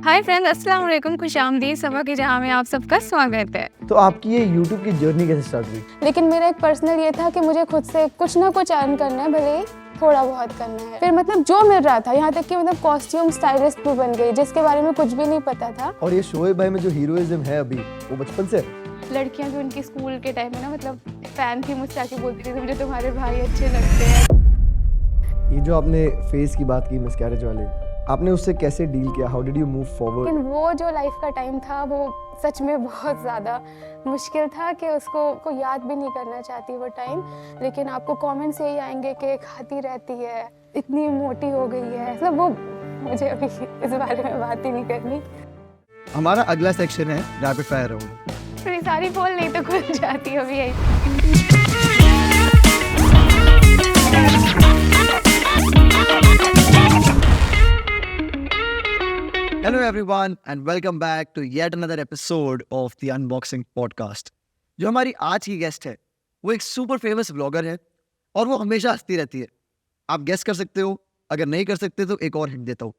Hi friends, अस्सलाम वालेकुम, खुशामदीद सबा की जहाँ में आप सबका स्वागत है। तो आपकी ये यूट्यूब की जर्नी कैसे स्टार्ट हुई? लेकिन मेरा एक पर्सनल ये था कि मुझे खुद से कुछ ना कुछ अर्न करना है, भले ही थोड़ा बहुत करना है। फिर मतलब जो मिल रहा था, यहाँ तक कि मतलब कॉस्ट्यूम स्टाइलिस्ट भी बन गई, जिसके बारे में कुछ भी नहीं पता था। और ये शोएब भाई में जो हीरोइज्म है अभी, वो बचपन से है? लड़कियां भी उनकी स्कूल के टाइम में ना मतलब फैन थी, मुझसे आके बोलती थी मुझे तुम्हारे भाई अच्छे लगते हैं। ये जो आपने फेस की बात की मिसकैरेज वाले, आपने उससे कैसे डील किया? How did you move forward? लेकिन वो जो लाइफ का टाइम था वो सच में बहुत ज़्यादा मुश्किल था कि उसको को याद भी नहीं करना चाहती वो टाइम। लेकिन आपको कमेंट्स यही आएंगे कि खाती रहती है, इतनी मोटी हो गई है, मतलब वो मुझे अभी इस बारे में बात ही नहीं करनी। हमारा अगला सेक्शन है रैपिड फायर राउंड। थोड़ी सारी बोल नहीं तो खुल जाती अभी यही। Hello everyone and welcome back to yet another episode of the unboxing podcast. जो हमारी आज की गेस्ट है वो एक सुपर फेमस ब्लॉगर है और वो हमेशा हंसती रहती है। आप गेस कर सकते हो, अगर नहीं कर सकते तो एक और हिंट देता हूँ।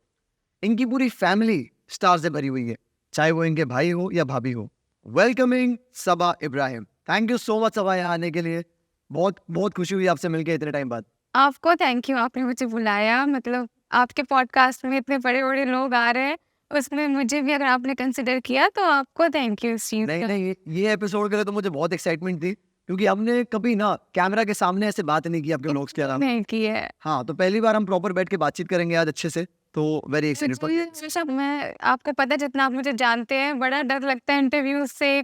इनकी पूरी फैमिली स्टार से भरी हुई है, चाहे वो इनके भाई हो या भाभी हो। Welcoming Saba Ibrahim. Thank you so much Saba यहाँ आने के लिए। बहुत बहुत खुशी हुई आपसे मिलकर इतने टाइम बाद। आपको थैंक यू, आपने मुझे बुलाया। मतलब आपके पॉडकास्ट में इतने बड़े बड़े लोग आ रहे हैं, उसमें मुझे भी अगर आपने कंसिडर किया तो आपको थैंक यू इस चीज़ नहीं का। नहीं, ये एपिसोड के लिए तो मुझे बहुत एक्साइटमेंट थी क्योंकि हमने कभी ना कैमरा के सामने ऐसे बात नहीं की आपके व्लॉग्स के अलावा। नहीं की है। हाँ, तो पहली बार हम प्रॉपर बैठ के बातचीत करेंगे आज अच्छे से, तो वेरी एक्साइटेड फॉर मैं आपको पता है, जितना आप मुझे जानते हैं, बड़ा डर लगता है इंटरव्यू से।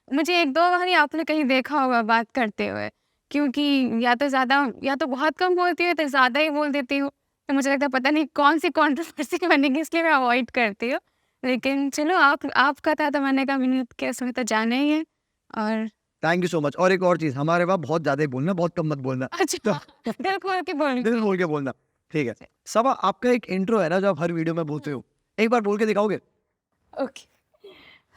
मुझे एक दो बार ही आपने कहीं देखा होगा बात करते हुए, क्योंकि या तो ज़्यादा या तो बहुत कम बोलती हूँ, तो ज़्यादा ही बोल देती हूँ। तो मुझे लगता है पता नहीं कौन सी कॉन्ट्रोवर्सी बनेगी, इसलिए मैं अवॉइड करती हूँ। लेकिन चलो, आपका था तो मैंने कहा मैंने केस में तो जाना ही है। और थैंक यू सो मच। और एक और चीज, हमारे वहाँ बहुत ज्यादा ही बोलना, बहुत कम मत बोलना। अच्छा, दिल खोल के बोल। दिल खोल के बोलना, ठीक है? सबा, आपका एक इंट्रो है ना जो आप हर वीडियो में बोलते हो, एक बार बोल के दिखाओगे? ओके।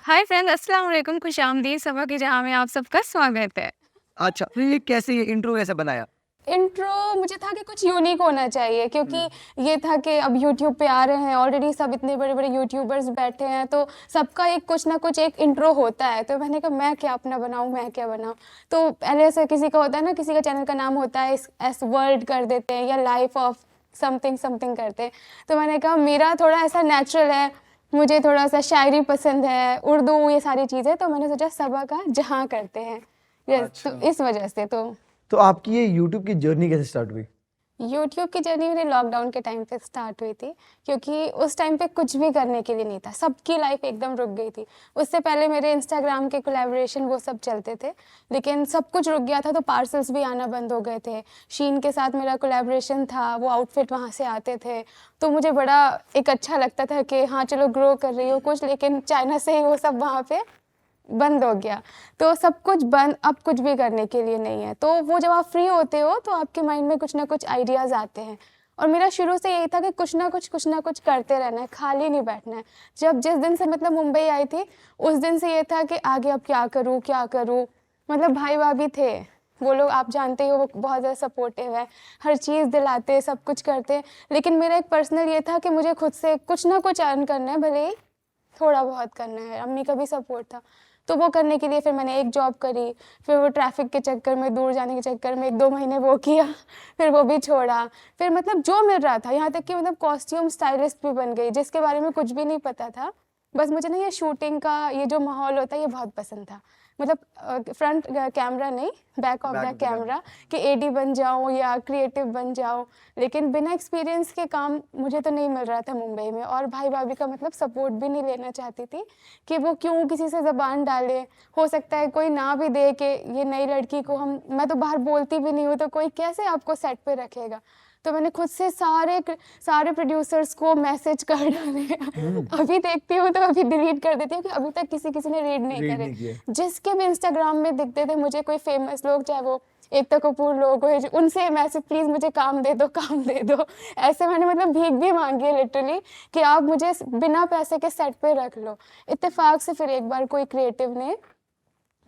हाय फ्रेंड्स, अस्सलाम वालेकुम, खुशामदीद सबा की जहाँ में आप सबका स्वागत है। अच्छा, फिर ये कैसे, ये इंट्रो कैसे बनाया? इंट्रो मुझे था कि कुछ यूनिक होना चाहिए, क्योंकि ये था कि अब यूट्यूब पे आ रहे हैं, ऑलरेडी सब इतने बड़े बड़े यूट्यूबर्स बैठे हैं, तो सबका एक कुछ ना कुछ एक इंट्रो होता है। तो मैंने कहा मैं क्या अपना बनाऊं, मैं क्या बनाऊं। तो पहले से किसी का होता है ना, किसी का चैनल का नाम होता है एस वर्ल्ड कर देते हैं या लाइफ ऑफ समथिंग समथिंग करते हैं। तो मैंने कहा मेरा थोड़ा ऐसा नेचुरल है, मुझे थोड़ा सा शायरी पसंद है, उर्दू, ये सारी चीज़ें। तो मैंने सोचा सबा का जहाँ करते हैं। यस, तो इस वजह से तो आपकी ये यूट्यूब की जर्नी कैसे स्टार्ट हुई? यूट्यूब की जर्नी मेरी लॉकडाउन के टाइम पे स्टार्ट हुई थी, क्योंकि उस टाइम पे कुछ भी करने के लिए नहीं था, सबकी लाइफ एकदम रुक गई थी। उससे पहले मेरे इंस्टाग्राम के कोलैबोरेशन वो सब चलते थे, लेकिन सब कुछ रुक गया था, तो पार्सल्स भी आना बंद हो गए थे। शीन के साथ मेरा कोलैबोरेशन था, वो आउटफिट वहाँ से आते थे, तो मुझे बड़ा एक अच्छा लगता था कि हाँ चलो ग्रो कर रही हो कुछ, लेकिन चाइना से ही वो सब वहाँ पे बंद हो गया। तो सब कुछ बंद, अब कुछ भी करने के लिए नहीं है। तो वो जब आप फ्री होते हो तो आपके माइंड में कुछ ना कुछ आइडियाज़ आते हैं, और मेरा शुरू से यही था कि कुछ ना कुछ करते रहना है, खाली नहीं बैठना है। जब जिस दिन से मतलब मुंबई आई थी, उस दिन से ये था कि आगे अब क्या करूँ। मतलब भाई भाभी थे, वो लोग आप जानते हो, वो बहुत ज़्यादा सपोर्टिव है, हर चीज़ दिलाते, सब कुछ करते। लेकिन मेरा एक पर्सनल ये था कि मुझे खुद से कुछ ना कुछ अर्न करना है, भले ही थोड़ा बहुत करना है। अम्मी का भी सपोर्ट था, तो वो करने के लिए फिर मैंने एक जॉब करी, फिर वो ट्रैफिक के चक्कर में, दूर जाने के चक्कर में 1-2 महीने वो किया, फिर वो भी छोड़ा। फिर मतलब जो मिल रहा था, यहाँ तक कि मतलब कॉस्ट्यूम स्टाइलिस्ट भी बन गई, जिसके बारे में कुछ भी नहीं पता था। बस मुझे ना ये शूटिंग का ये जो माहौल होता है ये बहुत पसंद था। मतलब फ्रंट कैमरा नहीं, बैक ऑफ द कैमरा, कि एडी बन जाऊँ या क्रिएटिव बन जाऊँ। लेकिन बिना एक्सपीरियंस के काम मुझे तो नहीं मिल रहा था मुंबई में, और भाई भाभी का मतलब सपोर्ट भी नहीं लेना चाहती थी कि वो क्यों किसी से ज़बान डाले। हो सकता है कोई ना भी दे कि ये नई लड़की को मैं तो बाहर बोलती भी नहीं हूँ, तो कोई कैसे आपको सेट पे रखेगा। तो मैंने खुद से सारे प्रोड्यूसर्स को मैसेज कर डाले। अभी देखती हूँ तो अभी डिलीट कर देती हूँ कि अभी तक किसी ने रीड नहीं करे। जिसके भी इंस्टाग्राम में दिखते थे मुझे कोई फेमस लोग, चाहे वो एकता कपूर लोग हो, उनसे मैसेज, प्लीज़ मुझे काम दे दो। ऐसे मैंने मतलब भीख भी मांगी है लिटरली, कि आप मुझे बिना पैसे के सेट पे रख लो। इत्तेफाक से फिर एक बार कोई क्रिएटिव ने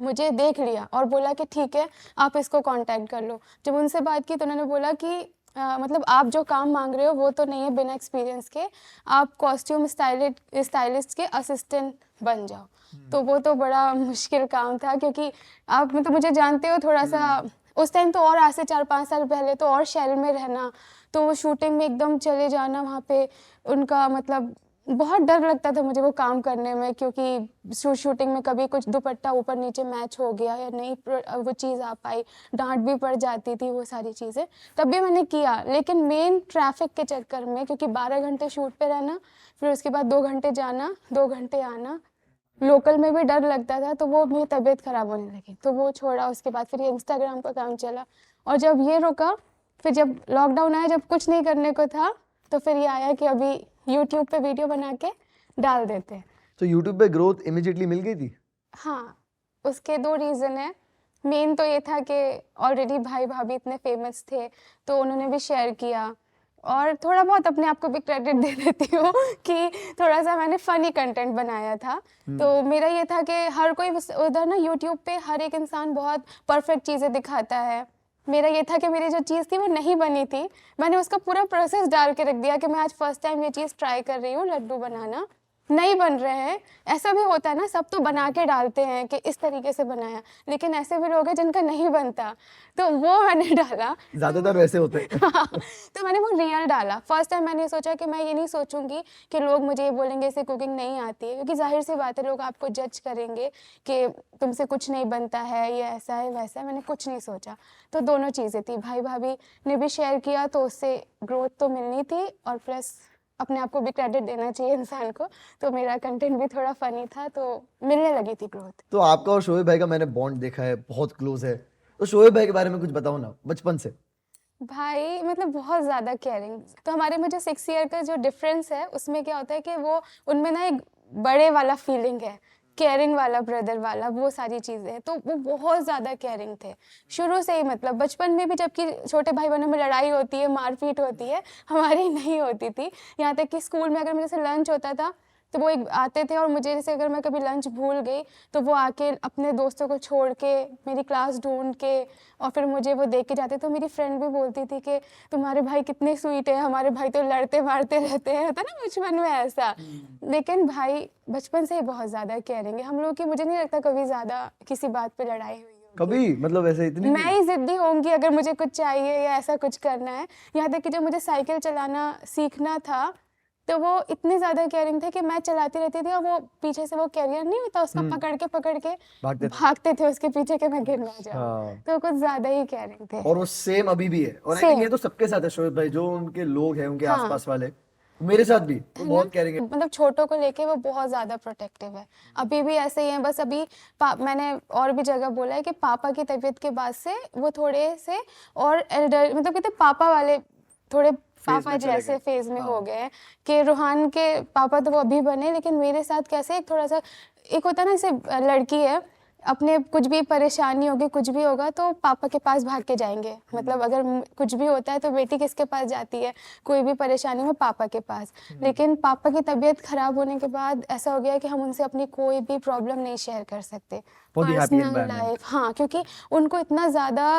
मुझे देख लिया और बोला कि ठीक है आप इसको कांटेक्ट कर लो। जब उनसे बात की तो उन्होंने बोला कि मतलब आप जो काम मांग रहे हो वो तो नहीं है बिना एक्सपीरियंस के, आप कॉस्ट्यूम स्टाइलिस्ट के असिस्टेंट बन जाओ। तो वो तो बड़ा मुश्किल काम था, क्योंकि आप मतलब मुझे जानते हो थोड़ा सा उस टाइम तो, और आज से 4-5 साल पहले तो और शहर में रहना, तो वो शूटिंग में एकदम चले जाना वहाँ पे, उनका मतलब बहुत डर लगता था मुझे वो काम करने में, क्योंकि शूटिंग में कभी कुछ दुपट्टा ऊपर नीचे मैच हो गया या नहीं वो चीज़ आ पाई, डांट भी पड़ जाती थी, वो सारी चीज़ें तब भी मैंने किया। लेकिन मेन ट्रैफिक के चक्कर में, क्योंकि 12 घंटे शूट पे रहना, फिर उसके बाद 2 घंटे जाना 2 घंटे आना, लोकल में भी डर लगता था, तो वो मेरी तबीयत ख़राब होने लगी, तो वो छोड़ा। उसके बाद फिर ये इंस्टाग्राम का काम चला, और जब ये रुका, फिर जब लॉकडाउन आया, जब कुछ नहीं करने को था, तो फिर ये आया कि अभी यूट्यूब पे वीडियो बना के डाल देते हैं। तो यूट्यूब पे ग्रोथ इमीडिएटली मिल गई थी? हाँ, उसके 2 रीज़न हैं। मेन तो ये था कि ऑलरेडी भाई भाभी इतने फेमस थे, तो उन्होंने भी शेयर किया, और थोड़ा बहुत अपने आप को भी क्रेडिट दे देती हूँ कि थोड़ा सा मैंने फ़नी कंटेंट बनाया था। तो मेरा ये था कि हर कोई उधर ना यूट्यूब पे हर एक इंसान बहुत परफेक्ट चीज़ें दिखाता है। मेरा ये था कि मेरी जो चीज़ थी वो नहीं बनी थी, मैंने उसका पूरा प्रोसेस डाल के रख दिया कि मैं आज फर्स्ट टाइम ये चीज़ ट्राई कर रही हूँ, लड्डू बनाना। नहीं बन रहे हैं, ऐसा भी होता है ना, सब तो बना के डालते हैं कि इस तरीके से बनाया, लेकिन ऐसे भी लोग हैं जिनका नहीं बनता, तो वो मैंने डाला। ज्यादातर वैसे होते हैं। तो मैंने वो रियल डाला। फर्स्ट टाइम मैंने सोचा कि मैं ये नहीं सोचूंगी कि लोग मुझे ये बोलेंगे इसे कुकिंग नहीं आती है, क्योंकि जाहिर सी बात है लोग आपको जज करेंगे कि तुमसे कुछ नहीं बनता है, ये ऐसा है वैसा है। मैंने कुछ नहीं सोचा, तो दोनों चीज़ें थी, भाई भाभी ने भी शेयर किया तो उससे ग्रोथ तो मिलनी थी, और प्लस अपने आप को भी क्रेडिट देना चाहिए इंसान को, तो मेरा कंटेंट भी थोड़ा फनी था, तो मिलने लगी थी ग्रोथ। तो आपका और शोएब भाई का मैंने बॉन्ड देखा है, बहुत क्लोज है। तो शोएब भाई के बारे में कुछ बताओ ना, बचपन से। भाई मतलब बहुत ज़्यादा केयरिंग। तो हमारे में जो 6 ईयर का जो डिफरेंस है, उसमें क्या होता है कि वो उनमें ना एक बड़े वाला फीलिंग है, केयरिंग वाला, ब्रदर वाला, वो सारी चीज़ें। तो वो बहुत ज़्यादा केयरिंग थे शुरू से ही। मतलब बचपन में भी जबकि छोटे भाई बहनों में लड़ाई होती है, मारपीट होती है, हमारी नहीं होती थी। यहाँ तक कि स्कूल में अगर मेरे से लंच होता था तो वो एक आते थे, और मुझे जैसे अगर मैं कभी लंच भूल गई तो वो आके अपने दोस्तों को छोड़ के मेरी क्लास ढूंढ के और फिर मुझे वो देख के जाते। तो मेरी फ्रेंड भी बोलती थी कि तुम्हारे भाई कितने स्वीट है, हमारे भाई तो लड़ते मारते रहते हैं, होता ना बचपन में ऐसा। लेकिन भाई बचपन से ही बहुत ज़्यादा केयरिंग है हम लोग की। मुझे नहीं लगता कभी ज़्यादा किसी बात पे लड़ाई हुई होगी। कभी मतलब ऐसे इतनी मैं ही जिद्दी होंगी अगर मुझे कुछ चाहिए या ऐसा कुछ करना है। यहाँ तक कि जब मुझे साइकिल चलाना सीखना था तो वो इतने ज़्यादा केयरिंग थे कि मैं चलाती रहती थी और वो पीछे से वो कैरियर नहीं होता उसका पकड़ के भागते थे उसके पीछे कि मैं गिर ना जाऊं। हाँ। तो कुछ ज़्यादा ही केयरिंग थे। और वो सेम अभी भी है, और आई Same। थिंक ये तो सबके साथ है शोएब भाई, जो उनके लोग हैं उनके हाँ। आसपास वाले, मेरे साथ भी वो बहुत केयरिंग है। मतलब छोटों को लेके वो बहुत ज़्यादा प्रोटेक्टिव है, अभी भी ऐसे ही है। बस अभी मैंने और भी जगह बोला है कि पापा की तबीयत के बाद से वो थोड़े से और एल्डर, मतलब कहते पापा वाले थोड़े पापा जैसे फेज में हो गए कि रूहान के पापा तो वो अभी बने, लेकिन मेरे साथ कैसे एक थोड़ा सा एक होता है ना, जैसे लड़की है, अपने कुछ भी परेशानी होगी कुछ भी होगा तो पापा के पास भाग के जाएंगे। मतलब अगर कुछ भी होता है तो बेटी किसके पास जाती है, कोई भी परेशानी हो पापा के पास। लेकिन पापा की तबीयत खराब होने के बाद ऐसा हो गया कि हम उनसे अपनी कोई भी प्रॉब्लम नहीं शेयर कर सकते, पर्सनल लाइफ। हाँ, क्योंकि उनको इतना ज़्यादा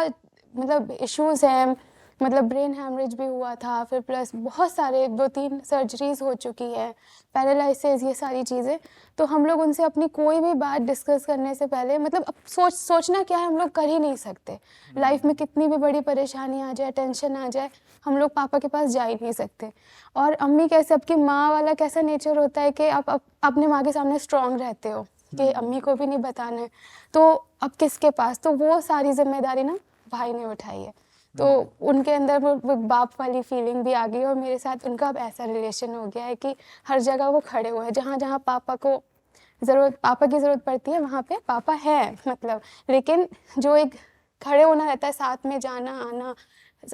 मतलब इश्यूज़ हैं, मतलब ब्रेन हैमरेज भी हुआ था, फिर प्लस बहुत सारे 2-3 सर्जरीज हो चुकी है, पैरालिसिस, ये सारी चीज़ें। तो हम लोग उनसे अपनी कोई भी बात डिस्कस करने से पहले मतलब अब सोचना क्या है, हम लोग कर ही नहीं सकते। लाइफ में कितनी भी बड़ी परेशानी आ जाए, टेंशन आ जाए, हम लोग पापा के पास जा ही नहीं सकते। और अम्मी कैसे, आपकी माँ वाला कैसा नेचर होता है कि आप अपने माँ के सामने स्ट्रॉन्ग रहते हो कि अम्मी को भी नहीं बताना है, तो अब किसके पास। तो वो सारी जिम्मेदारी ना भाई ने उठाई है, तो उनके अंदर वो बाप वाली फीलिंग भी आ गई। और मेरे साथ उनका अब ऐसा रिलेशन हो गया है कि हर जगह वो खड़े हुए हैं, जहाँ जहाँ पापा की ज़रूरत पड़ती है वहाँ पे पापा है मतलब। लेकिन जो एक खड़े होना रहता है, साथ में जाना आना,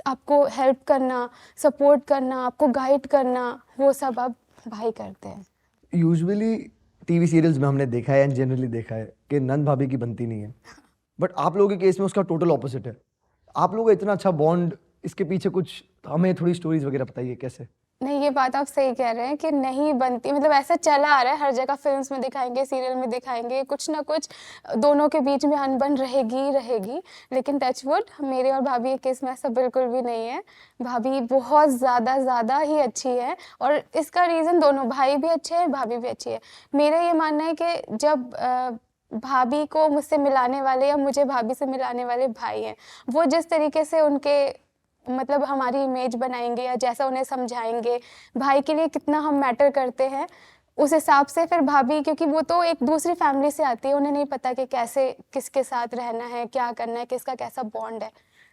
आपको हेल्प करना, सपोर्ट करना, आपको गाइड करना, वो सब अब भाई करते हैं। यूजुअली टीवी सीरियल्स में हमने देखा है एंड जनरली देखा है कि नंद भाभी की बनती नहीं है, बट आप लोगों के केस में उसका टोटल ऑपोजिट है। आप लोगों का इतना अच्छा बॉन्ड, इसके पीछे कुछ हमें थोड़ी स्टोरीज वगैरह बताइए कैसे। नहीं, ये बात आप सही कह रहे हैं कि नहीं बनती, मतलब ऐसा चला आ रहा है हर जगह, फिल्म्स में दिखाएंगे, सीरियल में दिखाएंगे, कुछ ना कुछ दोनों के बीच में अनबन रहेगी ही रहेगी। लेकिन टचवुड मेरे और भाभी के केस में ऐसा बिल्कुल भी नहीं है। भाभी बहुत ज़्यादा ही अच्छी है, और इसका रीज़न दोनों भाई भी अच्छे हैं, भाभी भी अच्छी है। मेरा ये मानना है कि जब भाभी को मुझसे मिलाने वाले या मुझे भाभी से मिलाने वाले भाई हैं, वो जिस तरीके से उनके मतलब हमारी इमेज बनाएंगे या जैसा उन्हें समझाएंगे, भाई के लिए कितना हम मैटर करते हैं, उस हिसाब से फिर भाभी, क्योंकि वो तो एक दूसरी फैमिली से आती है, उन्हें नहीं पता कि कैसे किसके साथ रहना है, क्या करना है, किसका कैसा बॉन्ड है।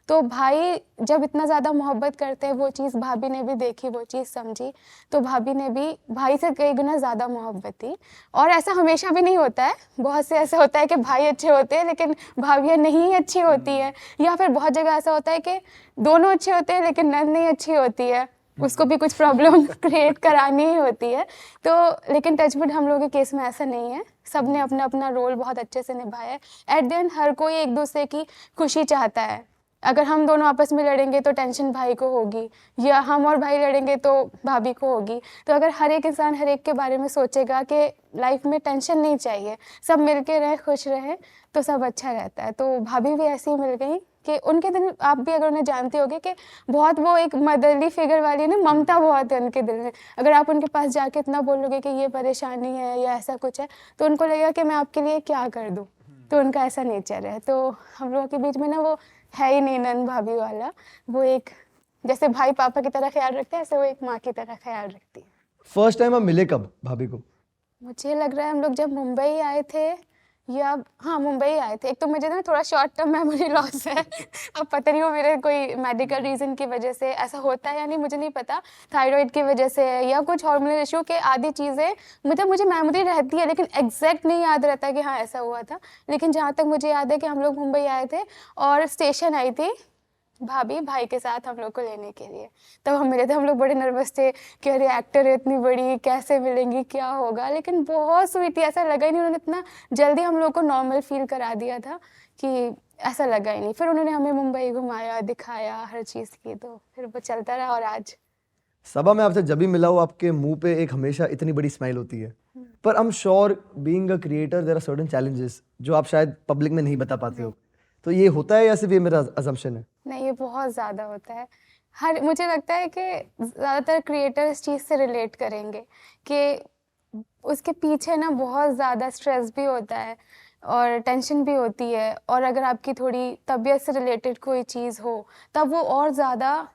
तो भाई जब इतना ज़्यादा मोहब्बत करते हैं, वो चीज़ भाभी ने भी देखी, वो चीज़ समझी, तो भाभी ने भी भाई से कई गुना ज़्यादा मोहब्बत थी। और ऐसा हमेशा भी नहीं होता है, बहुत से ऐसा होता है कि भाई अच्छे होते हैं लेकिन भाभियाँ नहीं अच्छी होती हैं, या फिर बहुत जगह ऐसा होता है कि दोनों अच्छे होते हैं लेकिन नंद नहीं अच्छी होती है, उसको भी कुछ प्रॉब्लम क्रिएट करानी ही होती है। तो लेकिन टचवुड हम लोगों के केस में ऐसा नहीं है, सब ने अपना अपना रोल बहुत अच्छे से निभाया है। एट द एंड हर कोई एक दूसरे की खुशी चाहता है। अगर हम दोनों आपस में लड़ेंगे तो टेंशन भाई को होगी, या हम और भाई लड़ेंगे तो भाभी को होगी। तो अगर हर एक इंसान हर एक के बारे में सोचेगा कि लाइफ में टेंशन नहीं चाहिए, सब मिल के रहें, खुश रहें, तो सब अच्छा रहता है। तो भाभी भी ऐसी ही मिल गई कि उनके दिल, आप भी अगर उन्हें जानते होगे कि बहुत वो एक मदरली फिगर वाली है ना, ममता बहुत है उनके दिल में। अगर आप उनके पास जाके इतना बोलोगे कि ये परेशानी है या ऐसा कुछ है, तो उनको लगेगा कि मैं आपके लिए क्या कर दूँ। तो उनका ऐसा नेचर है। तो हम लोगों के बीच में ना वो है ही नहीं नंद भाभी वाला, वो एक जैसे भाई पापा की तरह ख्याल रखते हैं, ऐसे वो एक माँ की तरह ख्याल रखती है। फर्स्ट टाइम आप मिले कब भाभी को? मुझे लग रहा है हम लोग जब मुंबई आए थे, या हाँ मुंबई आए थे। एक तो मुझे ना थोड़ा शॉर्ट टर्म मेमोरी लॉस है, अब पता नहीं वो मेरे कोई मेडिकल रीज़न की वजह से ऐसा होता है या नहीं, मुझे नहीं पता, थायराइड की वजह से है या कुछ हार्मोनल इशू के आदि चीज़ें, मतलब मुझे मेमोरी रहती है लेकिन एग्जैक्ट नहीं याद रहता कि हाँ ऐसा हुआ था। लेकिन जहाँ तक मुझे याद है कि हम लोग मुंबई आए थे और स्टेशन आई थी भाभी भाई के साथ हम लोग को लेने के लिए। तब हम मिले थे, हम लोग बड़े नर्वस थे कि अरे एक्टर है इतनी बड़ी, कैसे मिलेंगी, क्या होगा। लेकिन बहुत स्वीट थी, ऐसा लगा ही नहीं, उन्होंने इतना जल्दी हम लोग को नॉर्मल फील करा दिया था कि ऐसा लगा ही नहीं। फिर उन्होंने हमें मुंबई घुमाया, दिखाया, हर चीज़ की, तो फिर वो चलता रहा। और आज सबा, मैं आपसे जब भी मिला हूँ आपके मुंह पे एक हमेशा इतनी बड़ी स्माइल होती है, पर I am sure being a creator there are certain challenges जो आप शायद पब्लिक में नहीं बता पाते हो। तो ये होता है या सिर्फ ये मेरा अजम्पशन है? नहीं, ये बहुत ज़्यादा होता है। हर मुझे लगता है कि ज़्यादातर क्रिएटर इस चीज़ से रिलेट करेंगे कि उसके पीछे ना बहुत ज़्यादा स्ट्रेस भी होता है और टेंशन भी होती है। और अगर आपकी थोड़ी तबीयत से रिलेटेड कोई चीज़ हो, तब वो और ज़्यादा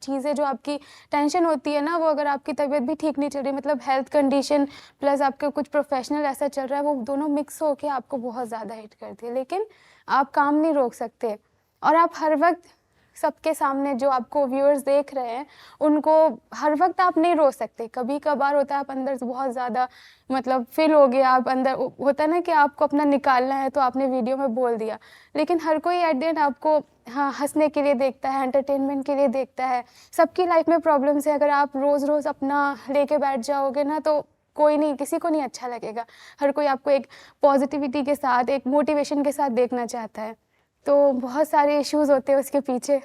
चीज़ें, जो आपकी टेंशन होती है ना, वो अगर आपकी तबीयत भी ठीक नहीं चल रही, मतलब हेल्थ कंडीशन प्लस आपका कुछ प्रोफेशनल ऐसा चल रहा है, वो दोनों मिक्स होके आपको बहुत ज़्यादा हिट करती है। लेकिन आप काम नहीं रोक सकते, और आप हर वक्त सबके सामने जो आपको व्यूअर्स देख रहे हैं उनको हर वक्त आप नहीं रोक सकते। कभी कभार होता है आप अंदर से बहुत ज़्यादा मतलब फील हो गया, आप अंदर होता है ना कि आपको अपना निकालना है, तो आपने वीडियो में बोल दिया। लेकिन हर कोई एट द एंड आपको हाँ हंसने के लिए देखता है, एंटरटेनमेंट के लिए देखता है। सबकी लाइफ में प्रॉब्लम्स है, अगर आप रोज़ रोज़ अपना लेके बैठ जाओगे ना, तो कोई नहीं, किसी को नहीं अच्छा लगेगा। हर कोई आपको एक पॉजिटिविटी के साथ, एक मोटिवेशन के साथ देखना चाहता है। तो बहुत सारे इश्यूज़ होते हैं उसके पीछे,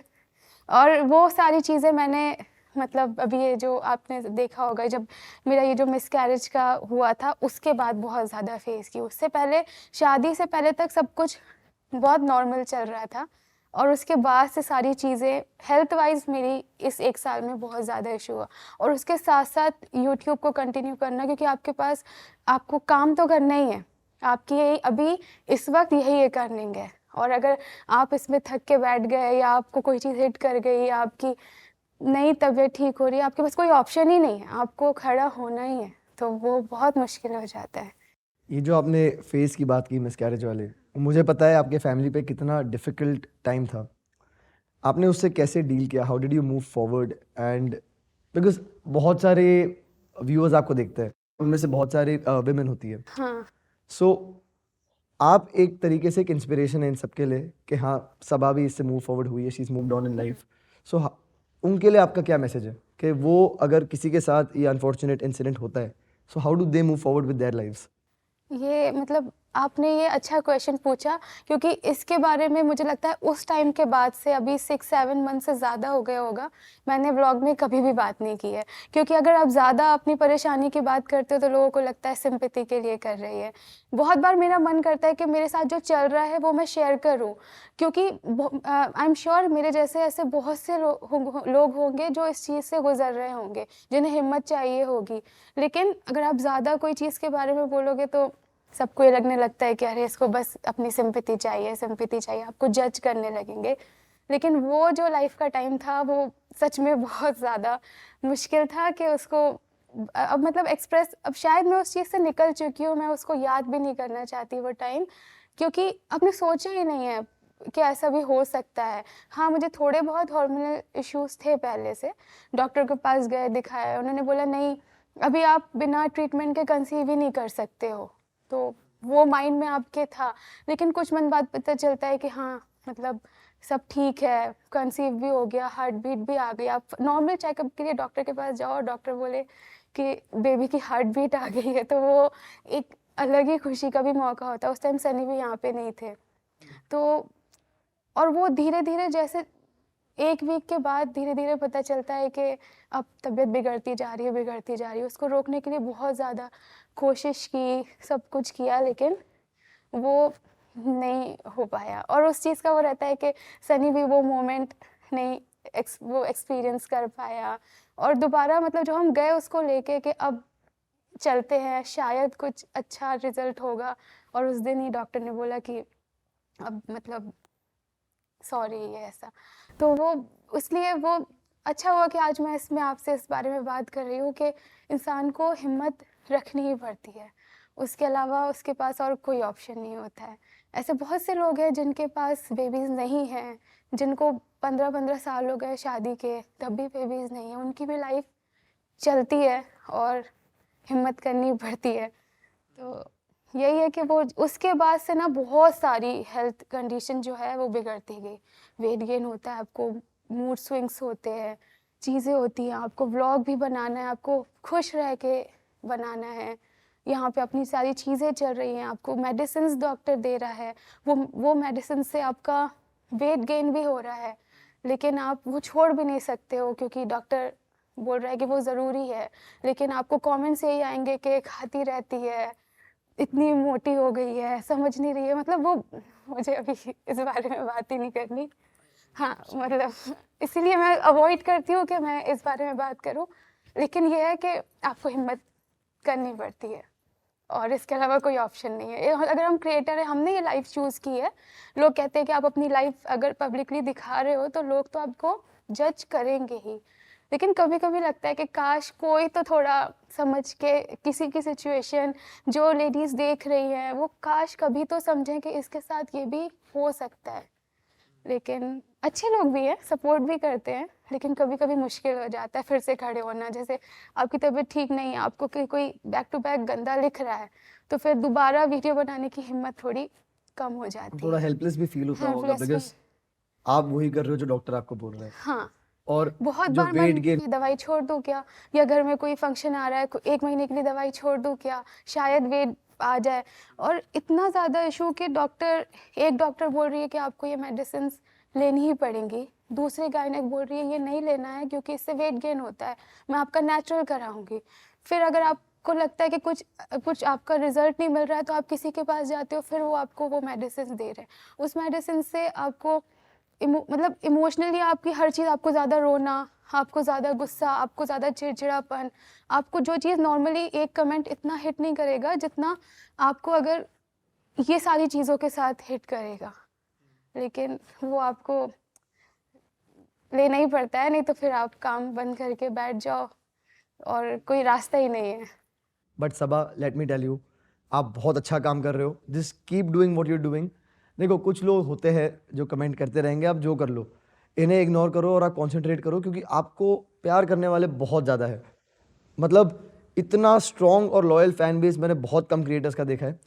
और वो सारी चीज़ें मैंने मतलब अभी ये जो आपने देखा होगा, जब मेरा ये जो मिसकैरेज का हुआ था उसके बाद बहुत ज़्यादा फेस की। उससे पहले, शादी से पहले तक सब कुछ बहुत नॉर्मल चल रहा था, और उसके बाद से सारी चीज़ें हेल्थ वाइज मेरी इस 1 साल में बहुत ज़्यादा इशू हुआ। और उसके साथ साथ यूट्यूब को कंटिन्यू करना, क्योंकि आपके पास आपको काम तो करना ही है, आपकी यही अभी इस वक्त यही एक अर्निंग है। और अगर आप इसमें थक के बैठ गए, या आपको कोई चीज़ हिट कर गई, या आपकी नई तबीयत ठीक हो रही है, आपके पास कोई ऑप्शन ही नहीं है, आपको खड़ा होना ही है, तो वो बहुत मुश्किल हो जाता है। ये जो आपने फेस की बात की मिसकैरेज वाले, मुझे पता है आपके फैमिली पे कितना डिफ़िकल्ट टाइम था। आपने उससे कैसे डील किया? How did you move forward? And because बहुत सारे व्यूअर्स आपको देखते हैं, उनमें से बहुत सारे विमेन होती है, हाँ, सो आप एक तरीके से एक इंस्पिरेशन है इन सबके लिए कि हाँ सबा भी इससे मूव फॉरवर्ड हुई है, she is moved on in life. So उनके लिए आपका क्या मैसेज है कि वो अगर किसी के साथ ये अनफॉर्चुनेट इंसिडेंट होता है, so how do they move forward with their lives? ये मतलब आपने ये अच्छा क्वेश्चन पूछा, क्योंकि इसके बारे में मुझे लगता है उस टाइम के बाद से अभी 6-7 मंथ से ज़्यादा हो गया होगा, मैंने व्लॉग में कभी भी बात नहीं की है। क्योंकि अगर आप ज़्यादा अपनी परेशानी की बात करते हो तो लोगों को लगता है सिंपैथी के लिए कर रही है। बहुत बार मेरा मन करता है कि मेरे साथ जो चल रहा है वो मैं शेयर करूँ, क्योंकि आई एम श्योर मेरे जैसे ऐसे बहुत से लोग होंगे जो इस चीज़ से गुजर रहे होंगे, जिन्हें हिम्मत चाहिए होगी। लेकिन अगर आप ज़्यादा कोई चीज़ के बारे में बोलोगे तो सबको ये लगने लगता है कि अरे इसको बस अपनी सिंपैथी चाहिए, आपको जज करने लगेंगे। लेकिन वो जो लाइफ का टाइम था वो सच में बहुत ज़्यादा मुश्किल था कि उसको अब मतलब एक्सप्रेस, अब शायद मैं उस चीज़ से निकल चुकी हूँ, मैं उसको याद भी नहीं करना चाहती वो टाइम, क्योंकि आपने सोचा ही नहीं है कि ऐसा भी हो सकता है। हाँ, मुझे थोड़े बहुत हार्मोनल इश्यूज़ थे पहले से, डॉक्टर के पास गए, दिखाया, उन्होंने बोला नहीं अभी आप बिना ट्रीटमेंट के कंसीव ही नहीं कर सकते हो, तो वो माइंड में आपके था। लेकिन कुछ मंथ बाद पता चलता है कि हाँ मतलब सब ठीक है, कंसीव भी हो गया, हार्ट बीट भी आ गई। आप नॉर्मल चेकअप के लिए डॉक्टर के पास जाओ और डॉक्टर बोले कि बेबी की हार्ट बीट आ गई है, तो वो एक अलग ही खुशी का भी मौका होता है। उस टाइम सनी भी यहाँ पे नहीं थे, तो और वो धीरे धीरे जैसे 1 वीक के बाद धीरे धीरे पता चलता है कि अब तबीयत बिगड़ती जा रही है। उसको रोकने के लिए बहुत ज़्यादा कोशिश की, सब कुछ किया, लेकिन वो नहीं हो पाया। और उस चीज़ का वो रहता है कि सनी भी वो मोमेंट नहीं वो एक्सपीरियंस कर पाया। और दोबारा मतलब जो हम गए उसको लेके कि अब चलते हैं, शायद कुछ अच्छा रिजल्ट होगा, और उस दिन ही डॉक्टर ने बोला कि अब मतलब सॉरी ये ऐसा। तो वो इसलिए वो अच्छा हुआ कि आज मैं इसमें आपसे इस बारे में बात कर रही हूँ कि इंसान को हिम्मत रखनी ही पड़ती है, उसके अलावा उसके पास और कोई ऑप्शन नहीं होता है। ऐसे बहुत से लोग हैं जिनके पास बेबीज़ नहीं हैं, जिनको 15-15 साल हो गए शादी के, तब भी बेबीज़ नहीं है, उनकी भी लाइफ चलती है और हिम्मत करनी पड़ती है। तो यही है कि वो उसके बाद से ना बहुत सारी हेल्थ कंडीशन जो है वो बिगड़ती गई। वेट गेन होता है, आपको मूड स्विंग्स होते हैं, चीज़ें होती हैं, आपको व्लॉग भी बनाना है, आपको खुश रह के बनाना है, यहाँ पे अपनी सारी चीज़ें चल रही हैं, आपको मेडिसिन डॉक्टर दे रहा है, वो मेडिसिन से आपका वेट गेन भी हो रहा है, लेकिन आप वो छोड़ भी नहीं सकते हो क्योंकि डॉक्टर बोल रहा है कि वो ज़रूरी है। लेकिन आपको कमेंट्स यही आएंगे कि खाती रहती है, इतनी मोटी हो गई है, समझ नहीं रही है, मतलब वो मुझे अभी इस बारे में बात ही नहीं करनी। हाँ, मतलब इसीलिए मैं अवॉइड करती हूँ कि मैं इस बारे में बात करूँ। लेकिन ये है कि आपको हिम्मत करनी पड़ती है और इसके अलावा कोई ऑप्शन नहीं है। अगर हम क्रिएटर हैं, हमने ये लाइफ चूज़ की है, लोग कहते हैं कि आप अपनी लाइफ अगर पब्लिकली दिखा रहे हो तो लोग तो आपको जज करेंगे ही। लेकिन कभी कभी लगता है कि काश कोई तो थोड़ा समझ के किसी की सिचुएशन जो लेडीज़ देख रही हैं वो काश कभी तो समझें कि इसके साथ ये भी हो सकता है। लेकिन अच्छे लोग भी हैं, सपोर्ट भी करते हैं, लेकिन कभी कभी मुश्किल हो जाता है फिर से खड़े होना। जैसे आपकी तबीयत ठीक नहीं है, आपको कोई बैक टू बैक गंदा लिख रहा है, तो फिर दोबारा वीडियो बनाने की हिम्मत थोड़ी कम हो जाती थोड़ा है। हेल्पलेस भी फील होता होगा Helpless बिकॉज आप वही कर रहे हो जो डॉक्टर आपको बोल रहा है। हाँ, और बहुत जो बार वेट मन गेन की दवाई छोड़ दूँ क्या, या घर में कोई फंक्शन आ रहा है 1 महीने के लिए दवाई छोड़ दूँ क्या, शायद वेट आ जाए। और इतना ज़्यादा इशू कि एक डॉक्टर बोल रही है कि आपको ये मेडिसिन लेनी ही पड़ेंगी, दूसरी गायनेक बोल रही है ये नहीं लेना है क्योंकि इससे वेट गेन होता है, मैं आपका नेचुरल कराऊंगी। फिर अगर आपको लगता है कि कुछ आपका रिजल्ट नहीं मिल रहा है तो आप किसी के पास जाते हो, फिर वो आपको वो मेडिसिन दे रहे हैं, उस मेडिसिन से आपको मतलब इमोशनली आपकी हर चीज़, आपको ज़्यादा रोना, आपको ज़्यादा गुस्सा, आपको ज़्यादा चिड़चिड़ापन, आपको जो चीज़ नॉर्मली एक कमेंट इतना हिट नहीं करेगा जितना आपको अगर ये सारी चीज़ों के साथ हिट करेगा। लेकिन वो आपको लेना ही पड़ता है, नहीं तो फिर आप काम बंद करके बैठ जाओ और कोई रास्ता ही नहीं है। But Saba let me tell you, आप बहुत अच्छा काम कर रहे हो, just keep doing what you are doing. देखो कुछ लोग होते हैं जो कमेंट करते रहेंगे, आप जो कर लो, इन्हें इग्नोर करो और आप कॉन्सेंट्रेट करो, क्योंकि आपको प्यार करने वाले बहुत ज़्यादा है। मतलब इतना स्ट्रॉन्ग और लॉयल फैन बेस मैंने बहुत कम क्रिएटर्स का देखा है।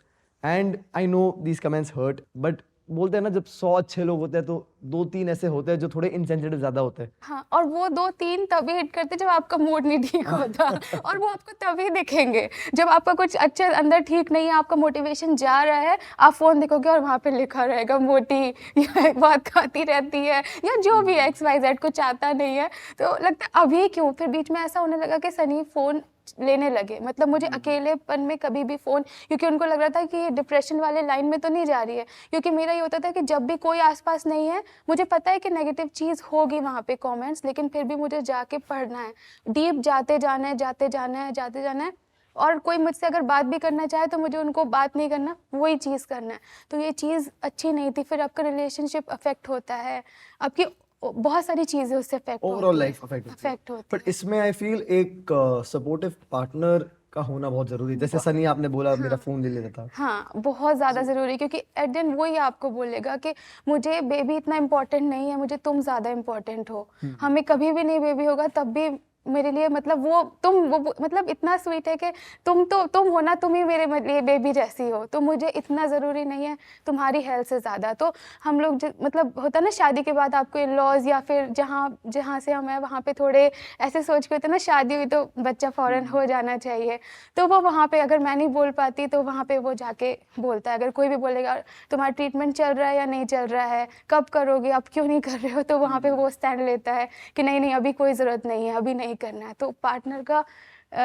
And I know these comments hurt, but बोलते हैं ना, जब 100 अच्छे लोग होते हैं तो 2-3 ऐसे होते हैं जो थोड़े इनसेंसिटिव ज्यादा होते हैं। हाँ, और वो 2-3 तभी हिट करते जब आपका मूड नहीं ठीक होता और वो आपको तभी दिखेंगे जब आपका कुछ अच्छा अंदर ठीक नहीं है, आपका मोटिवेशन जा रहा है, आप फ़ोन देखोगे और वहाँ पे लिखा रहेगा मोटी या बात खाती रहती है या जो भी XYZ कुछ आता नहीं है। तो लगता है अभी क्यों? फिर बीच में ऐसा होने लगा कि सनी फ़ोन लेने लगे, मतलब मुझे अकेलेपन में कभी भी फ़ोन, क्योंकि उनको लग रहा था कि ये डिप्रेशन वाले लाइन में तो नहीं जा रही है, क्योंकि मेरा ये होता था कि जब भी कोई आसपास नहीं है, मुझे पता है कि नेगेटिव चीज़ होगी वहाँ पे कमेंट्स, लेकिन फिर भी मुझे जाके पढ़ना है, डीप जाते जाना है, जाते जाना है, जाते जाना है। और कोई मुझसे अगर बात भी करना चाहे तो मुझे उनको बात नहीं करना, वही चीज़ करना है। तो ये चीज़ अच्छी नहीं थी। फिर आपका रिलेशनशिप अफेक्ट होता है, आपकी बहुत सारी चीज़ें उससे affect overall life affect affect होती बट इसमें आई फील एक सपोर्टिव पार्टनर का होना बहुत जरूरी है। जैसे सनी आपने बोला मेरा फोन ले लेता था। हाँ, बहुत ज़्यादा ज़रूरी, क्योंकि एट द एंड वही आपको बोलेगा कि मुझे बेबी इतना इम्पोर्टेंट नहीं है, मुझे तुम ज़्यादा इम्पोर्टेंट हो। हमें कभी भी नहीं बेबी होगा तब भी मेरे लिए, मतलब वो तुम वो मतलब इतना स्वीट है कि तुम हो ना, तुम ही मेरे लिए बेबी जैसी हो, तो मुझे इतना ज़रूरी नहीं है तुम्हारी हेल्थ से ज़्यादा। तो हम लोग मतलब होता है ना, शादी के बाद आपको इन-लॉज़ या फिर जहाँ से हम हैं वहाँ पे थोड़े ऐसे सोच के होते हैं ना, शादी हुई तो बच्चा फ़ौरन हो जाना चाहिए। तो वो वहाँ पे अगर मैं नहीं बोल पाती तो वहाँ पे वो जाके बोलता है। अगर कोई भी बोलेगा तुम्हारा ट्रीटमेंट चल रहा है या नहीं चल रहा है, कब करोगे, अब क्यों नहीं कर रहे हो, तो वहाँ पे वो स्टैंड लेता है कि नहीं नहीं अभी कोई ज़रूरत नहीं है, अभी नहीं करना है। तो पार्टनर का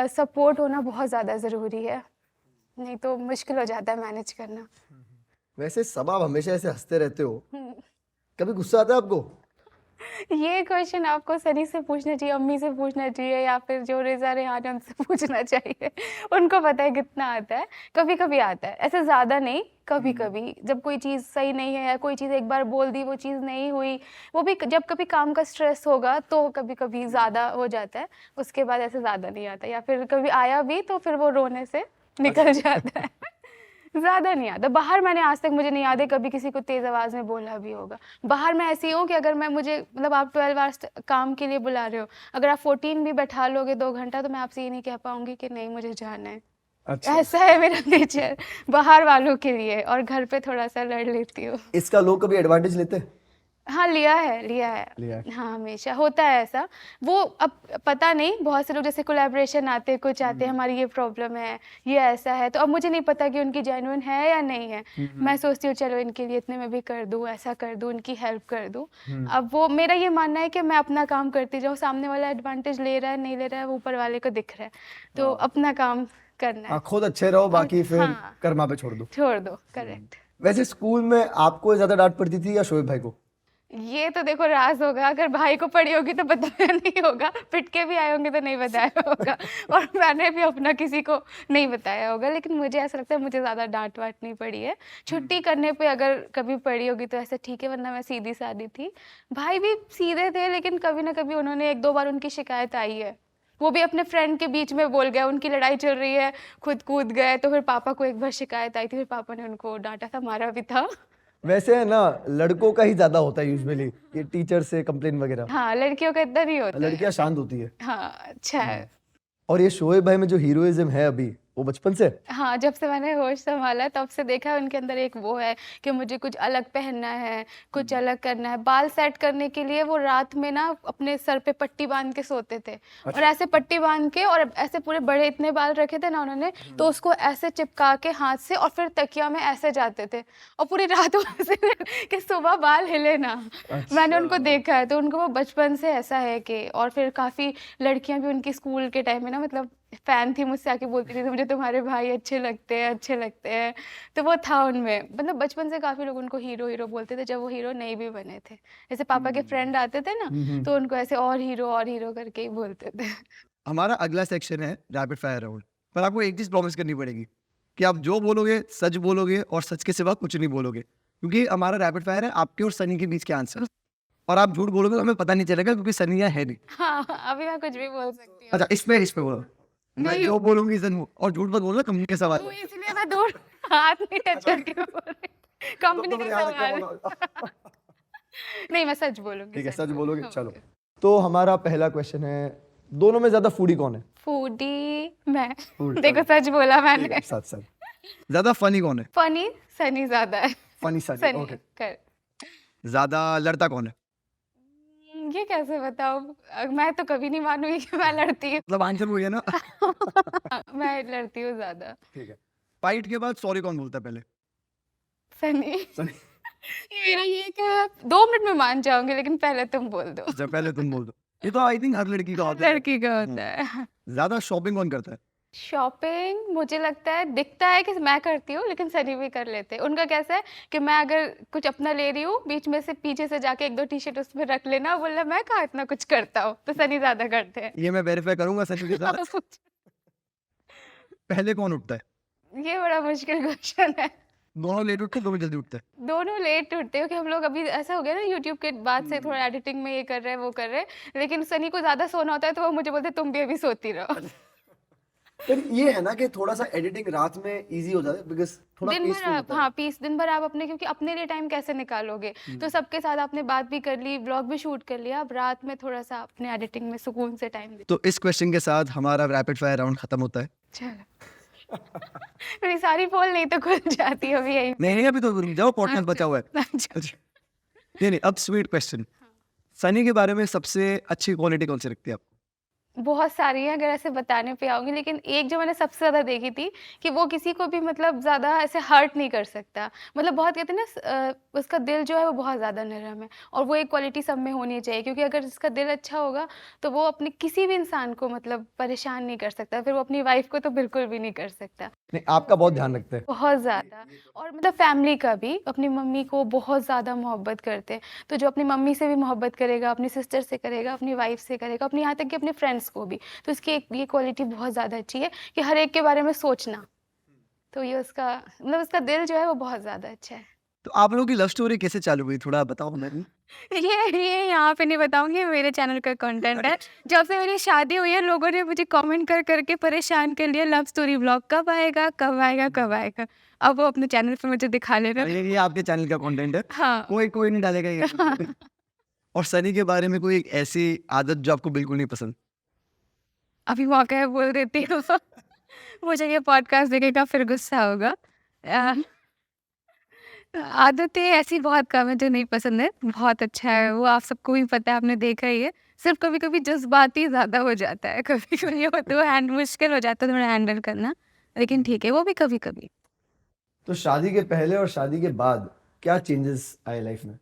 सपोर्ट होना बहुत ज़्यादा ज़रूरी है, नहीं तो मुश्किल हो जाता है मैनेज करना। वैसे सब आप हमेशा ऐसे हंसते रहते हो, कभी गुस्सा आता है आपको? ये क्वेश्चन आपको सनी से पूछना चाहिए, अम्मी से पूछना चाहिए, या फिर जो रेज़ा रेहान है उनसे पूछना चाहिए। उनको पता है कितना आता है। कभी कभी आता है, ऐसे ज़्यादा नहीं, कभी कभी जब कोई चीज़ सही नहीं है या कोई चीज़ एक बार बोल दी वो चीज़ नहीं हुई, वो भी जब कभी काम का स्ट्रेस होगा तो कभी कभी ज़्यादा हो जाता है। उसके बाद ऐसे ज़्यादा नहीं आता, या फिर कभी आया भी तो फिर वो रोने से निकल जाता है। ज़्यादा नहीं आता। बाहर मैंने आज तक मुझे नहीं याद है कभी किसी को तेज़ आवाज़ में बोला भी होगा। बाहर मैं ऐसी हूँ कि अगर मैं मुझे मतलब आप 12 आवर्स काम के लिए बुला रहे हो, अगर आप 14 भी बैठा लोगे 2 घंटा, तो मैं आपसे ये नहीं कह पाऊँगी कि नहीं मुझे जाना है। अच्छा, ऐसा है मेरा नेचर बाहर वालों के लिए, और घर पे थोड़ा-सा लड़ लेती हूँ। इसका लोग कभी एडवांटेज लेते हैं? हाँ, लिया है, लिया है। लिया है। हाँ, हमेशा होता है ऐसा। वो अब पता नहीं, बहुत से लोग जैसे कोलैबोरेशन आते हैं, कुछ आते हैं हमारी ये प्रॉब्लम है, ये ऐसा है, तो अब मुझे नहीं पता कि उनकी जेन्युइन है या नहीं है। मैं सोचती हूँ चलो इनके लिए इतने में भी कर दूँ, ऐसा कर दूँ, उनकी हेल्प कर दूँ। अब वो मेरा ये मानना है कि मैं अपना काम करती जाऊँ, सामने वाला एडवांटेज ले रहा है, नहीं ले रहा है, वो ऊपर वाले को दिख रहा है। तो अपना काम करना है। हाँ, खुद अच्छे रहो, बाकी फिर हाँ। कर्मा पे छोड़ दो। छोड़ दो, करेक्ट। वैसे स्कूल में आपको ज्यादा डांट पड़ती थी या शोएब भाई को? ये तो देखो राज होगा, अगर भाई को पड़ी होगी तो बताया नहीं होगा, पिट के भी आए होंगे तो नहीं बताया होगा, और मैंने भी अपना किसी को नहीं बताया होगा। लेकिन मुझे ऐसा लगता है मुझे ज़्यादा डांट वाट नहीं पड़ी है। छुट्टी करने पे अगर कभी पड़ी होगी तो ऐसे ठीक है, वरना मैं सीधी सादी थी। भाई भी सीधे थे, लेकिन कभी ना कभी उन्होंने 1-2 बार उनकी शिकायत आई है। वो भी अपने फ्रेंड के बीच में बोल गए, उनकी लड़ाई चल रही है, खुद कूद गए, तो फिर पापा को एक बार शिकायत आई थी, फिर पापा ने उनको डांटा था, मारा भी था। वैसे है ना, लड़कों का ही ज्यादा होता है यूजुअली ये टीचर से कंप्लेन वगैरह। हाँ, लड़कियों का इतना नहीं होता है। लड़कियां शांत होती है। हाँ, अच्छा है। और ये शोएब भाई में जो हीरोइज्म है अभी, वो बचपन से? हाँ, जब से मैंने होश संभाला तब से देखा है उनके अंदर एक वो है कि मुझे कुछ अलग पहनना है, कुछ अलग करना है। बाल सेट करने के लिए वो रात में ना अपने सर पे पट्टी बांध के सोते थे, और ऐसे पट्टी बांध के, और ऐसे पूरे बड़े इतने बाल रखे थे ना उन्होंने, तो उसको ऐसे चिपका के हाथ से, और फिर तकिया में ऐसे जाते थे, और पूरी रात वैसे कि सुबह बाल हिले ना। मैंने उनको देखा है, तो उनको वो बचपन से ऐसा है कि, और फिर काफ़ी लड़कियां भी उनकी स्कूल के टाइम में ना, मतलब फैन थी, मुझसे आके बोलती थी मुझे तुम्हारे भाई अच्छे लगते हैं, अच्छे लगते हैं। तो वो था उनमें, मतलब बचपन से काफ़ी लोग उनको हीरो हीरो बोलते थे, जब वो हीरो नहीं भी बने थे। जैसे पापा के फ्रेंड आते थे ना, तो उनको ऐसे और हीरो करके ही बोलते थे। हमारा अगला सेक्शन है रैपिड फायर राउंड। पर आपको एक चीज़ प्रॉमिस करनी पड़ेगी कि आप जो बोलोगे सच बोलोगे, और सच के सिवा कुछ नहीं बोलोगे, क्योंकि हमारा रैपिड फायर है आपके और सनी के बीच के आंसर, और आप झूठ बोलोगे तो हमें पता नहीं चलेगा, क्योंकि सनी यहाँ है नहीं। हाँ, अभी मैं कुछ भी बोल सकती हूँ। अच्छा, इस पे बोलो। मैं नहीं। जो बोलूंगी सनू, और झूठ मत बोलना, कंपनी का सवाल वो है। इसलिए मैं दूर हाथ नहीं टच करके बोल रही, कंपनी तो का याद रखना सवाल। बोलो। नहीं, मैं सच बोलूंगी। ठीक है, सच सच बोलोगे, बोलूंगी। चलो। तो हमारा पहला क्वेश्चन है, दोनों में ज्यादा फूडी कौन है? फूडी मैं। Food, देखो सच बोला ठीक है, मैंने। सच सच। ज्यादा फनी कौन है? फनी सनी ज्यादा है। Funny Sunny, Sunny okay. कर ज्यादा लड़ता कौन है? ये कैसे बताऊँ? मैं तो कभी नहीं मानूंगी कि मैं लड़ती हूँ। मतलब आंसर वही है ना। मैं लड़ती हूँ ज्यादा। ठीक है। फाइट के बाद सॉरी कौन बोलता है पहले? सनी सनी। मेरा ये है कि मैं 2 मिनट में मान जाऊंगी, लेकिन पहले तुम बोल दो। अच्छा पहले तुम बोल दो। ये तो आई थिंक हर लड़की का होता है। लड़की का होता है। ज्यादा शॉपिंग कौन करता है? शॉपिंग मुझे लगता है, दिखता है कि मैं करती हूँ, लेकिन सनी भी कर लेते हैं। उनका कैसा है कि मैं अगर कुछ अपना ले रही हूँ, बीच में से पीछे से जाके 1-2 टी-शर्ट उसमें रख लेना, बोला मैं कहाँ इतना कुछ करता हूँ, तो सनी ज्यादा करते हैं। ये मैं वेरीफाई करूंगा सच के साथ। पहले कौन उठता है? ये बड़ा मुश्किल क्वेश्चन है। दोनों लेट उठते हैं, दोनों जल्दी उठते हैं? दोनों लेट उठते हैं, क्योंकि हम लोग अभी ऐसा हो गया ना, यूट्यूब के बाद से थोड़ा एडिटिंग में ये कर रहे हैं वो कर रहे हैं, लेकिन सनी को ज्यादा सोना होता है, तो वो मुझे बोलते तुम भी अभी सोती रहो। पर ये है ना कि थोड़ा सा एडिटिंग रात में इजी हो जाता है बिकॉज थोड़ा दिन भर पीसफुल आप, होता है। हाँ पीस, दिन भर आप अपने, क्योंकि अपने लिए टाइम कैसे निकालोगे, तो सबके साथ आपने बात भी कर ली, ब्लॉग भी शूट कर लिया, अब रात में थोड़ा सा अपने एडिटिंग में सुकून से टाइम दे। तो इस क्वेश्चन के साथ हमारा रैपिड फायर राउंड खत्म होता है। चलो मेरी सारी पोल नहीं तो खुल जाती अभी यही। नहीं अभी तो रुक जाओ, पॉडकास्ट बचा हुआ है। अच्छा। नहीं अब स्वीट क्वेश्चन। सनी के बारे में सबसे अच्छी क्वालिटी कौन सी लगती है आपको? बहुत सारी है, अगर ऐसे बताने पे आऊंगी, लेकिन एक जो मैंने सबसे ज्यादा देखी थी कि वो किसी को भी मतलब ज्यादा ऐसे हर्ट नहीं कर सकता, मतलब बहुत कहते हैं ना उसका दिल जो है वो बहुत ज्यादा नरम है, और वो एक क्वालिटी सब में होनी चाहिए, क्योंकि अगर जिसका दिल अच्छा होगा तो वो अपने किसी भी इंसान को मतलब परेशान नहीं कर सकता, फिर वो अपनी वाइफ को तो बिल्कुल भी नहीं कर सकता। नहीं, आपका बहुत ध्यान रखते हैं। बहुत ज़्यादा, और मतलब फैमिली का भी, अपनी मम्मी को बहुत ज़्यादा मोहब्बत करते हैं, तो जो अपनी मम्मी से भी मोहब्बत करेगा, अपनी सिस्टर से करेगा, अपनी वाइफ से करेगा, अपनी यहाँ तक कि अपने फ्रेंड्स को भी, तो इसकी एक ये क्वालिटी बहुत ज़्यादा अच्छी है कि हर एक के बारे में सोचना, तो ये उसका मतलब उसका दिल जो है वो बहुत ज़्यादा अच्छा है। तो आप लोगों की लव स्टोरी कैसे चालू हुई, थोड़ा बताओ हमें भी। ये यहाँ पे नहीं बताऊंगी, मेरे चैनल का कंटेंट है। जब से मेरी शादी हुई है, लोगों ने मुझे कमेंट कर करके परेशान कर लिया, लव स्टोरी ब्लॉग कब आएगा कब आएगा कब आएगा। अब वो अपने चैनल पे मुझे दिखा ले रहे हैं। ये आपके चैनल का कंटेंट है, हाँ। कोई नहीं डालेगा ये। और सनी के बारे में कोई एक ऐसी आदत जो आपको बिल्कुल नहीं पसंद? अभी मौका है बोल देती हूँ। मुझे ये पॉडकास्ट देखेगा फिर गुस्सा होगा। आदतें ऐसी बहुत कम है जो नहीं पसंद है, बहुत अच्छा है वो, आप सबको भी पता है, आपने देखा ही है। सिर्फ कभी कभी जज्बाती ज़्यादा हो जाता है, कभी कभी वो तो मुश्किल हो जाता है थोड़ा हैंडल करना, लेकिन ठीक है वो भी कभी कभी। तो शादी के पहले और शादी के बाद क्या चेंजेस आए लाइफ में?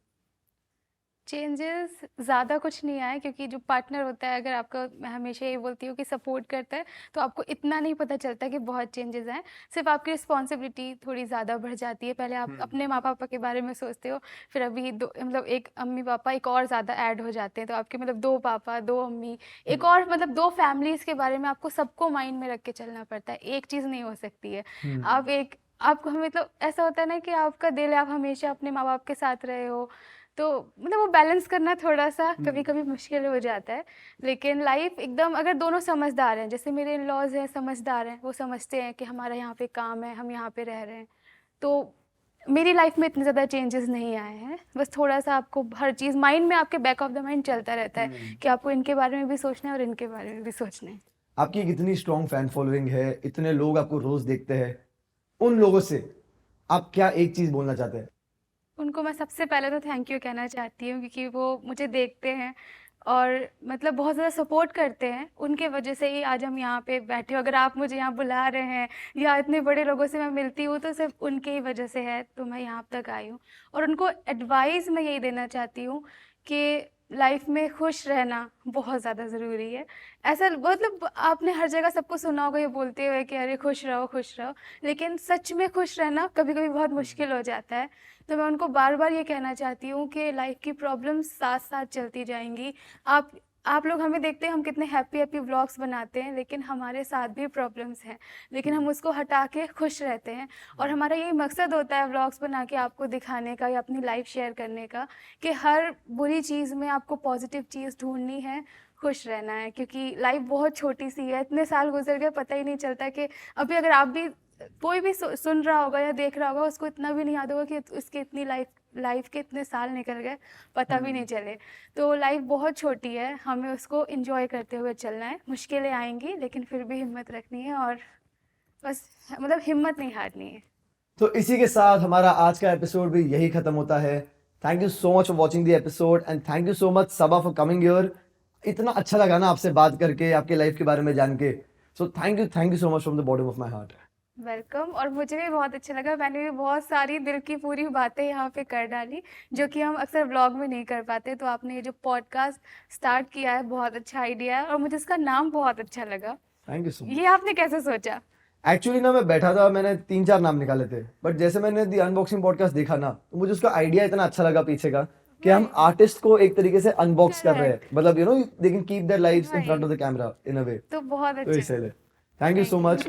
चेंजेस ज़्यादा कुछ नहीं आए, क्योंकि जो पार्टनर होता है, अगर आपका, मैं हमेशा ये बोलती हूँ कि सपोर्ट करता है, तो आपको इतना नहीं पता चलता कि बहुत चेंजेस आए। सिर्फ आपकी रिस्पॉन्सिबिलिटी थोड़ी ज़्यादा बढ़ जाती है, पहले आप अपने माँ पापा के बारे में सोचते हो, फिर अभी दो मतलब एक अम्मी पापा एक और ज़्यादा ऐड हो जाते हैं, तो आपके मतलब 2 पापा 2 अम्मी, एक और मतलब 2 फैमिलीज़ के बारे में आपको सबको माइंड में रख के चलना पड़ता है, एक चीज़ नहीं हो सकती है। आपको मतलब ऐसा होता है ना कि आपका दिल है, आप हमेशा अपने माँ बाप के साथ रहे हो, तो मतलब वो बैलेंस करना थोड़ा सा कभी कभी मुश्किल हो जाता है। लेकिन लाइफ एकदम, अगर दोनों समझदार हैं, जैसे मेरे इन-लॉज हैं, समझदार हैं, वो समझते हैं कि हमारा यहाँ पे काम है, हम यहाँ पे रह रहे हैं, तो मेरी लाइफ में इतने ज़्यादा चेंजेस नहीं आए हैं। बस थोड़ा सा आपको हर चीज़ माइंड में, आपके बैक ऑफ द माइंड चलता रहता है कि आपको इनके बारे में भी सोचना है और इनके बारे में भी सोचना है। आपकी एक इतनी स्ट्रॉन्ग फैन फॉलोइंग है, इतने लोग आपको रोज देखते हैं, उन लोगों से आप क्या एक चीज बोलना चाहते हैं? उनको मैं सबसे पहले तो थैंक यू कहना चाहती हूँ, क्योंकि वो मुझे देखते हैं और मतलब बहुत ज़्यादा सपोर्ट करते हैं, उनके वजह से ही आज हम यहाँ पे बैठे हो। अगर आप मुझे यहाँ बुला रहे हैं या इतने बड़े लोगों से मैं मिलती हूँ, तो सिर्फ उनके ही वजह से है, तो मैं यहाँ तक आई हूँ। और उनको एडवाइस मैं यही देना चाहती हूँ कि लाइफ में खुश रहना बहुत ज़्यादा ज़रूरी है। ऐसा मतलब आपने हर जगह सबको सुना होगा ये बोलते हुए कि अरे खुश रहो, लेकिन सच में खुश रहना कभी कभी बहुत मुश्किल हो जाता है। तो मैं उनको बार बार ये कहना चाहती हूँ कि लाइफ की प्रॉब्लम्स साथ साथ चलती जाएंगी। आप लोग हमें देखते हैं, हम कितने हैप्पी व्लॉग्स बनाते हैं, लेकिन हमारे साथ भी प्रॉब्लम्स हैं, लेकिन हम उसको हटा के खुश रहते हैं। और हमारा यही मकसद होता है व्लॉग्स बना के आपको दिखाने का या अपनी लाइफ शेयर करने का, कि हर बुरी चीज़ में आपको पॉजिटिव चीज़ ढूंढनी है, खुश रहना है, क्योंकि लाइफ बहुत छोटी सी है। इतने साल गुजर गए, पता ही नहीं चलता कि अभी अगर आप भी, कोई भी सुन रहा होगा या देख रहा होगा, उसको इतना भी नहीं याद होगा कि उसकी इतनी लाइफ के इतने साल निकल गए, पता भी नहीं चले। तो लाइफ बहुत छोटी है, हमें उसको एंजॉय करते हुए चलना है। मुश्किलें आएंगी, लेकिन फिर भी हिम्मत रखनी है, और बस मतलब हिम्मत नहीं हारनी है। तो इसी के साथ हमारा आज का एपिसोड भी यही खत्म होता है. Thank you so much for watching the episode and thank you so much Saba for coming here. इतना अच्छा लगा ना आपसे बात करके, आपके लाइफ के बारे में जान के. So thank you so much from the bottom of my heart. Welcome. और मुझे भी बहुत अच्छा लगा, मैंने भी बहुत सारी दिल की पूरी बातें यहाँ पे कर डाली जो कि हम अक्सर व्लॉग में नहीं कर पाते। तो आपने ये जो पॉडकास्ट स्टार्ट किया है बहुत अच्छा आइडिया है और मुझे इसका नाम बहुत अच्छा लगा। Thank you so much. ये आपने कैसे सोचा? एक्चुअली ना मैं बैठा था, मैंने 3-4 नाम निकाले थे, बट जैसे मैंने दी अनबॉक्सिंग पॉडकास्ट देखा ना, तो मुझे उसका आइडिया इतना अच्छा लगा पीछे का कि हम आर्टिस्ट को एक तरीके से अनबॉक्स कर रहे हैं. मतलब they can keep their lives in front of the camera in a way. तो बहुत तो अच्छा। इसलिए थैंक यू सो मच.